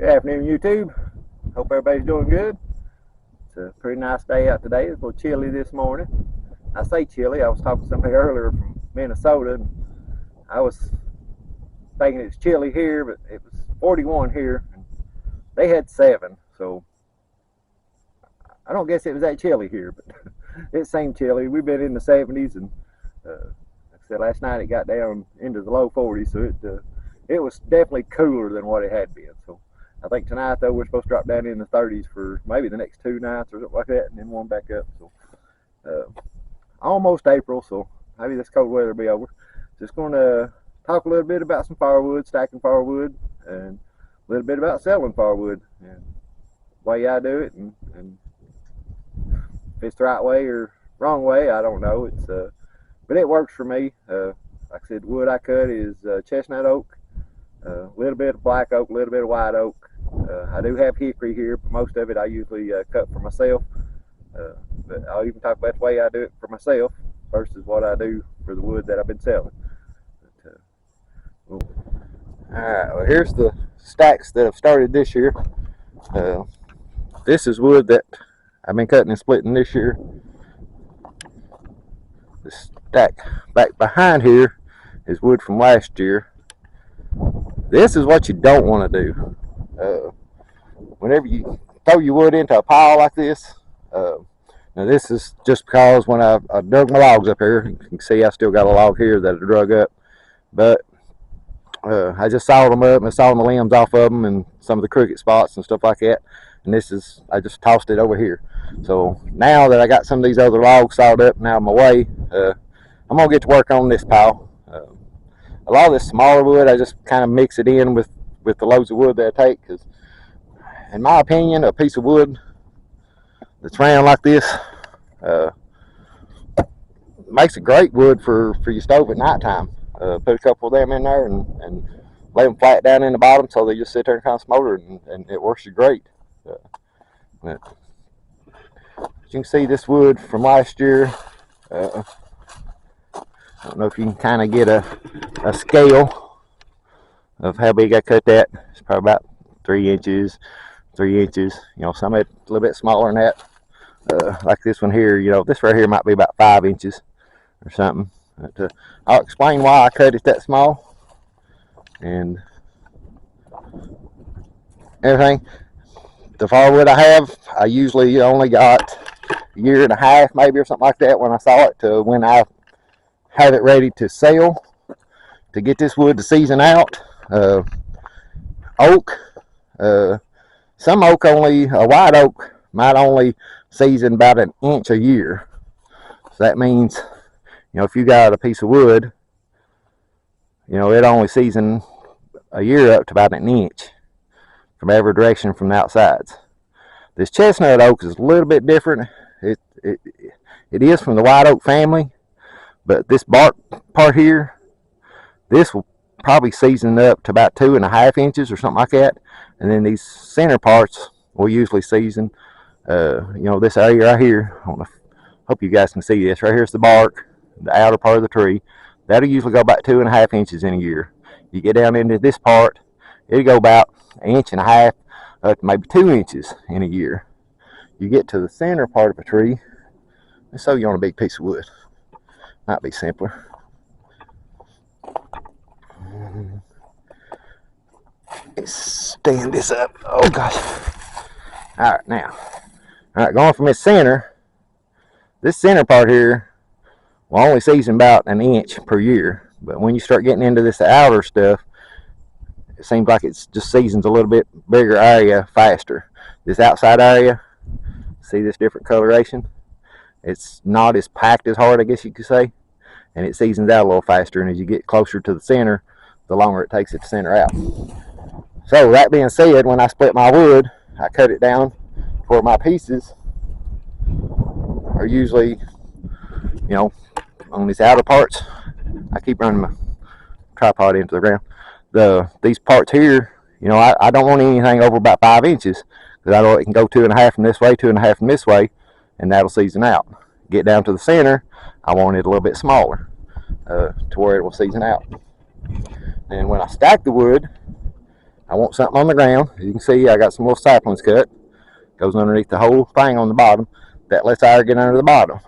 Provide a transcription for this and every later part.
Good afternoon, YouTube. Hope everybody's doing good. It's a pretty nice day out today. It's a little chilly this morning. I say chilly. I was talking to somebody earlier from Minnesota, and I was thinking it's chilly here, but it was 41 here, and they had 7. So I don't guess it was that chilly here, but it seemed chilly. We've been in the 70s, and like I said, last night it got down into the low 40s, so it was definitely cooler than what it had been. So I think tonight, though, we're supposed to drop down in the 30s for maybe the next 2 nights or something like that, and then warm back up. So almost April, so maybe this cold weather will be over. Just going to talk a little bit about some firewood, stacking firewood, and a little bit about selling firewood and the way I do it, and if it's the right way or wrong way, I don't know. But it works for me. Like I said, the wood I cut is chestnut oak, a little bit of black oak, a little bit of white oak. I do have hickory here, but most of it I usually cut for myself. But I'll even talk about the way I do it for myself versus what I do for the wood that I've been selling. All right, well, here's the stacks that I've started this year. This is wood that I've been cutting and splitting this year. The stack back behind here is wood from last year. This is what you don't want to do. Whenever you throw your wood into a pile like this, now this is just because when I dug my logs up here, you can see I still got a log here that I drug up, but I just sawed them up and sawed the limbs off of them and some of the crooked spots and stuff like that, and I just tossed it over here. So now that I got some of these other logs sawed up and out of my way, I'm gonna get to work on this pile. A lot of this smaller wood, I just kind of mix it in with the loads of wood that I take, because in my opinion, a piece of wood that's round like this makes a great wood for your stove at nighttime. Put a couple of them in there and lay them flat down in the bottom so they just sit there and kind of smolder, and it works great. But as you can see, this wood from last year, I don't know if you can kind of get a scale of how big I cut that. It's probably about 3 inches. You know, some of it a little bit smaller than that. Like this one here, you know, this right here might be about 5 inches or something. But, I'll explain why I cut it that small and everything. The firewood I have, I usually only got a year and a half maybe or something like that when I saw it to when I have it ready to sell, to get this wood to season out. Oak, some oak only, a white oak might only season about 1 inch a year. So that means, you know, if you got a piece of wood, you know, it only season a year up to about 1 inch from every direction from the outsides. This chestnut oak is a little bit different. It is from the white oak family, but this bark part here, this will probably season up to about 2.5 inches or something like that. And then these center parts will usually season, you know, this area right here. Hope you guys can see this. Right here's the bark, the outer part of the tree. That'll usually go about 2.5 inches in a year. You get down into this part, it'll go about 1.5 inches up to maybe 2 inches in a year. You get to the center part of a tree, let's show you on a big piece of wood. Might be simpler. Let's stand this up. Oh gosh. Alright, now. Alright, going from this center part here will only season about 1 inch per year. But when you start getting into this outer stuff, it seems like it's just seasons a little bit bigger area faster. This outside area, see this different coloration? It's not as packed as hard, I guess you could say, and it seasons out a little faster. And as you get closer to the center, the longer it takes it to center out. So that being said, when I split my wood, I cut it down for my pieces are usually, you know, on these outer parts. I keep running my tripod into the ground. These parts here, you know, I don't want anything over about 5 inches, because I know it can go 2.5 from this way, 2.5 from this way, and that'll season out. Get down to the center, I want it a little bit smaller, to where it will season out. And when I stack the wood, I want something on the ground. As you can see, I got some little saplings cut. Goes underneath the whole thing on the bottom. That lets air get under the bottom.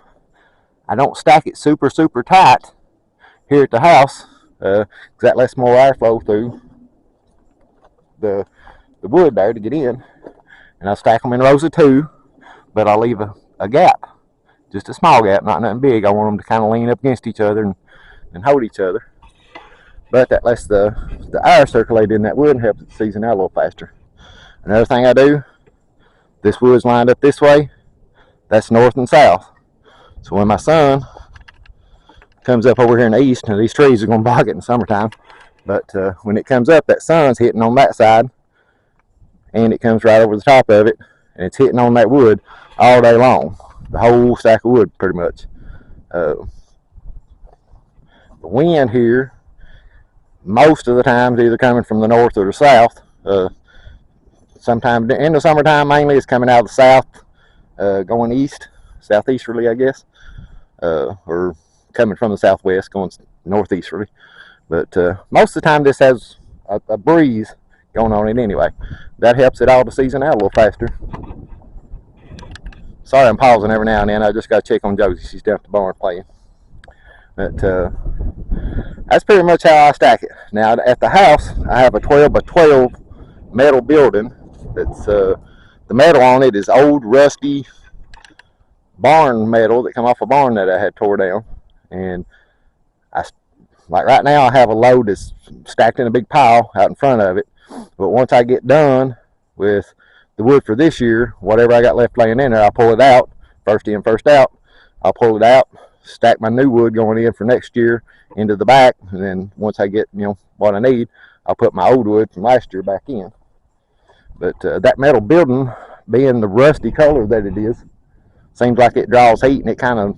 I don't stack it super tight here at the house, because that lets more air flow through the wood there to get in. And I stack them in rows of 2, but I'll leave a gap, just a small gap, not nothing big. I want them to kind of lean up against each other and hold each other. But that lets the air circulate in that wood and helps it season out a little faster. Another thing I do, this wood's lined up this way, that's north and south. So when my sun comes up over here in the east, and these trees are going to block it in the summertime, but when it comes up, that sun's hitting on that side, and it comes right over the top of it, and it's hitting on that wood all day long, the whole stack of wood pretty much. The wind here, most of the time, is either coming from the north or the south. Sometime in the summertime, mainly, it's coming out of the south, going east, southeasterly, I guess, or coming from the southwest, going northeasterly. But most of the time, this has a breeze going on it anyway. That helps it all to season out a little faster. Sorry, I'm pausing every now and then. I just got to check on Josie. She's down at the barn playing. But that's pretty much how I stack it. Now, at the house, I have a 12 by 12 metal building. That's the metal on it is old, rusty barn metal that come off a barn that I had tore down. And like right now, I have a load that's stacked in a big pile out in front of it. But once I get done with the wood for this year, whatever I got left laying in there, I'll pull it out, first in, first out. I'll pull it out, stack my new wood going in for next year into the back, and then once I get what I need, I'll put my old wood from last year back in. But that metal building, being the rusty color that it is, seems like it draws heat, and it kind of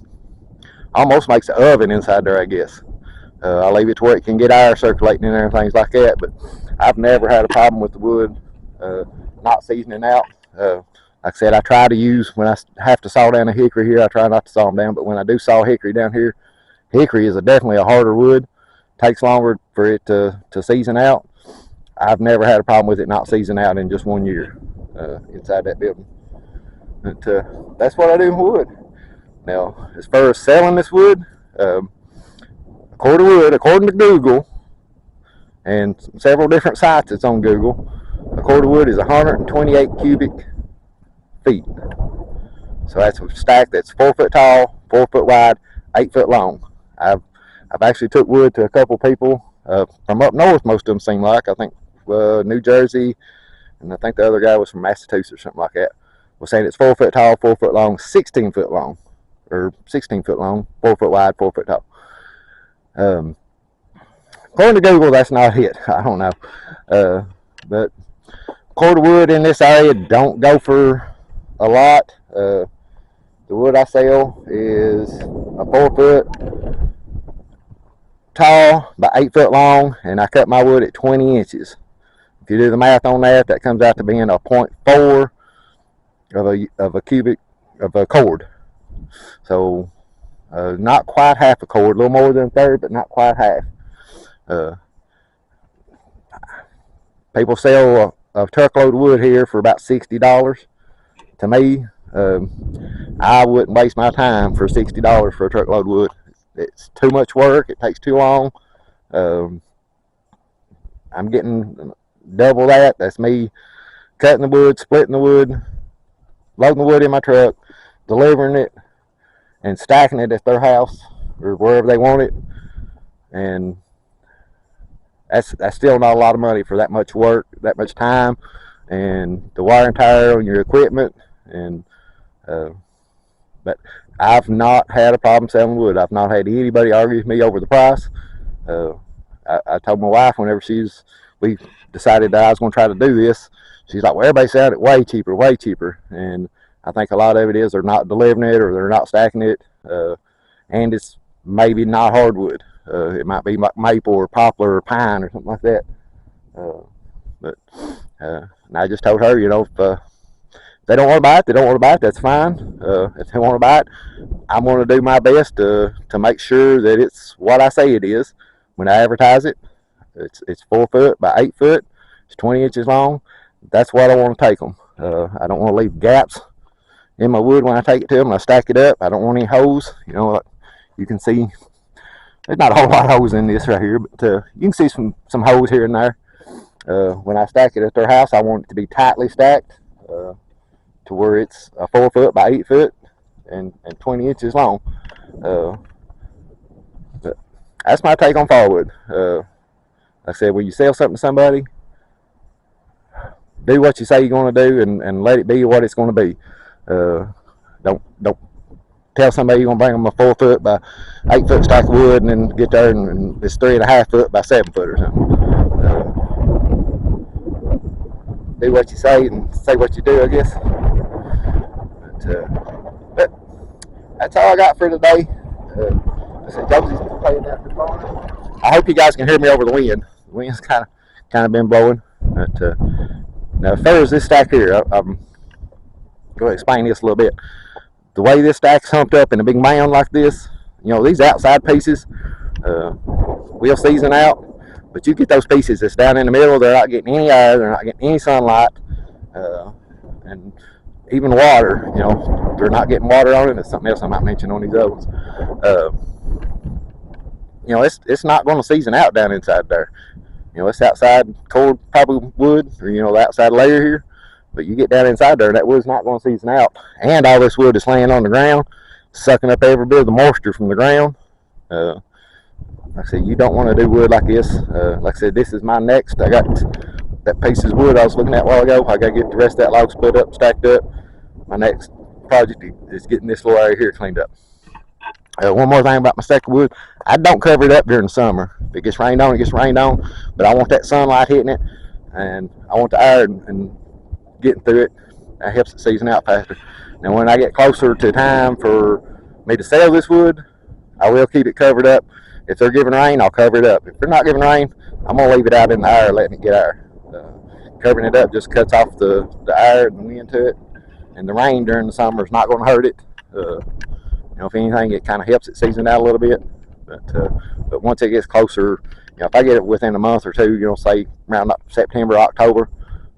almost makes an oven inside there, I guess. I leave it to where it can get air circulating in there and things like that, but I've never had a problem with the wood not seasoning out. Like I said, I try to use, when I have to saw down a hickory here, I try not to saw them down, but when I do saw hickory down here, hickory is definitely a harder wood. Takes longer for it to season out. I've never had a problem with it not seasoning out in just 1 year inside that building. But that's what I do in wood. Now, as far as selling this wood, a cord of wood, according to Google, and several different sites that's on Google, a cord of wood is 128 cubic feet. So that's a stack that's 4 foot tall, 4 foot wide, 8 foot long. I've actually took wood to a couple people from up north. Most of them seem like, I think New Jersey, and I think the other guy was from Massachusetts or something like that, was saying it's 4 foot tall, 4 foot long, 16 foot long, or 16 foot long, 4 foot wide, 4 foot tall. According to Google, that's not it. I don't know. But cord of wood in this area don't go for a lot. The wood I sell is a 4 foot tall by 8 foot long, and I cut my wood at 20 inches. If you do the math on that, that comes out to being a 0.4 of a cubic of a cord. So not quite half a cord, a little more than a third, but not quite half. People sell a truckload of wood here for about $60. To me, I wouldn't waste my time for $60 for a truckload of wood. It's too much work. It takes too long. I'm getting double that. That's me cutting the wood, splitting the wood, loading the wood in my truck, delivering it, and stacking it at their house or wherever they want it. And that's still not a lot of money for that much work, that much time, and the wear and tear on your equipment. And but I've not had a problem selling wood. I've not had anybody argue with me over the price. I told my wife whenever we decided that I was going to try to do this, she's like, well, everybody's selling it way cheaper. And I think a lot of it is they're not delivering it or they're not stacking it. And it's maybe not hardwood. It might be maple or poplar or pine or something like that. And I just told her, if they don't want to buy it, they don't want to buy it. That's fine. If they want to buy it, I'm going to do my best to make sure that it's what I say it is when I advertise it. It's 4 foot by 8 foot, It's 20 inches long. That's what I want to take them. I don't want to leave gaps in my wood when I take it to them. I stack it up. I don't want any holes. You know, like you can see, there's not a whole lot of holes in this right here, but you can see some holes here and there. When I stack it at their house, I want it to be tightly stacked to where it's a 4 foot by 8 foot and 20 inches long. But that's my take on firewood. Like I said, when you sell something to somebody, do what you say you're going to do and let it be what it's going to be. Don't tell somebody you're going to bring them a 4 foot by 8 foot stack of wood and then get there and it's 3.5 foot by 7 foot or something. Do what you say and say what you do, I guess. But that's all I got for today. I said Josie's playing out the phone. I hope you guys can hear me over the wind. The wind's kind of been blowing. But now, as far as this stack here, I'm going to explain this a little bit. The way this stack's humped up in a big mound like this, you know, these outside pieces will season out. But you get those pieces that's down in the middle, they're not getting any air, they're not getting any sunlight, and even water, you know, they're not getting water on it. That's something else I might mention on these other ones. You know, it's not going to season out down inside there. You know, it's outside cold, probably wood, or, you know, the outside layer here. But you get down inside there, that wood's not going to season out. And all this wood is laying on the ground, sucking up every bit of the moisture from the ground. Like I said, you don't want to do wood like this. Like I said, this is my next. I got that piece of wood I was looking at a while ago. I got to get the rest of that log split up, stacked up. My next project is getting this little area here cleaned up. One more thing about my stack of wood. I don't cover it up during the summer. If it gets rained on, it gets rained on. But I want that sunlight hitting it, and I want the air and getting through it. That helps it season out faster. Now, when I get closer to time for me to sell this wood, I will keep it covered up. If they're giving rain, I'll cover it up. If they're not giving rain, I'm going to leave it out in the air, letting it get air. Covering it up just cuts off the air and the wind to it. And the rain during the summer is not going to hurt it. You know, if anything, it kind of helps it season out a little bit. But once it gets closer, you know, if I get it within a month or two, you know, say around September, October,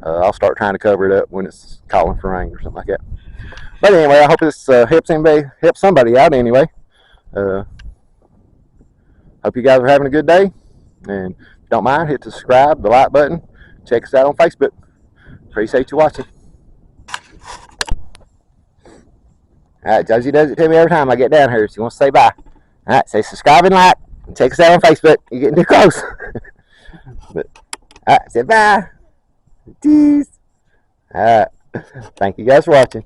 I'll start trying to cover it up when it's calling for rain or something like that. But anyway, I hope this helps somebody out anyway. Hope you guys are having a good day. And if you don't mind, hit the subscribe, the like button. Check us out on Facebook. Appreciate you watching. Alright, Josie does it to me every time I get down here. She wants to say bye. Alright, say subscribe and like. And check us out on Facebook. You're getting too close. Alright, say bye. Cheese. Alright. Thank you guys for watching.